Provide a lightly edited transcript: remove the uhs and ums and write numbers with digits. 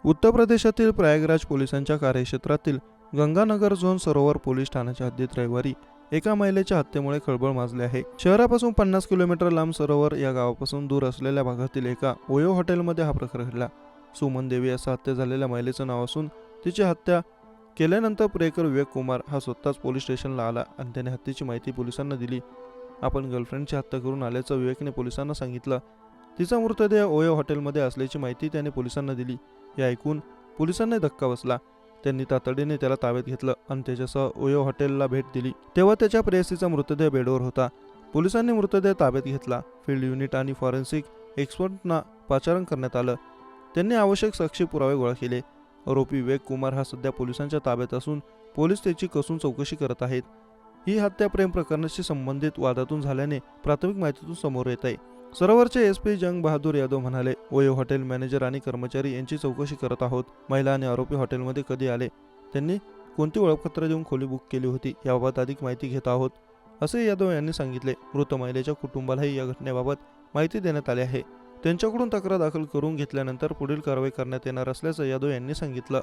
उत्तर प्रदेशातील प्रयागराज पोलिसांच्या कार्यक्षेत्रातील गंगानगर झोन सरोवर पोलीस ठाण्याच्या हद्दीत रविवारी एका महिलेच्या हत्येमुळे खळबळ माजली आहे. शहरापासून 50 किलोमीटर लांब सरोवर या गावापासून दूर असलेल्या भागातील एका ओयो हॉटेलमध्ये हा प्रकार घडला. सुमन देवी असं हत्या झालेल्या महिलेचं नाव असून तिची हत्या केल्यानंतर प्रियकर विवेक कुमार हा स्वतःच पोलीस स्टेशनला आला आणि त्याने हत्येची माहिती पोलिसांना दिली. आपण गर्लफ्रेंडची हत्या करून आल्याचं विवेकने पोलिसांना सांगितलं. तिचा मृतदेह ओयो हॉटेलमध्ये असल्याची माहिती त्याने पोलिसांना दिली. हे ऐकून पोलिसांना धक्का बसला. त्यांनी तातडीने त्याला ताब्यात घेतलं आणि त्याच्यासह ओयो हॉटेलला भेट दिली. तेव्हा त्याच्या प्रेयसीचा मृतदेह बेडवर होता. पोलिसांनी मृतदेह ताब्यात घेतला. फील्ड युनिट आणि फॉरेन्सिक एक्सपर्टना पाचारण करण्यात आलं. त्यांनी आवश्यक साक्षी पुरावे गोळा केले. आरोपी विवेक कुमार हा सध्या पोलिसांच्या ताब्यात असून पोलीस त्याची कसून चौकशी करत आहेत. ही हत्या प्रेम प्रकरणाशी संबंधित वादातून झाल्याने प्राथमिक माहितीतून समोर येत आहे. सरोवरचे एसपी जंग बहादूर यादव म्हणाले, ओयो हॉटेल मॅनेजर आणि कर्मचारी यांची चौकशी करत आहोत. महिला आणि आरोपी हॉटेलमध्ये कधी आले, त्यांनी कोणती ओळखपत्र देऊन खोली बुक केली होती याबाबत अधिक माहिती घेत आहोत, असे यादव यांनी सांगितले. मृत महिलेच्या कुटुंबालाही या घटनेबाबत माहिती देण्यात आली आहे. त्यांच्याकडून तक्रार दाखल करून घेतल्यानंतर पुढील कारवाई करण्यात येणार असल्याचं यादव यांनी सांगितलं.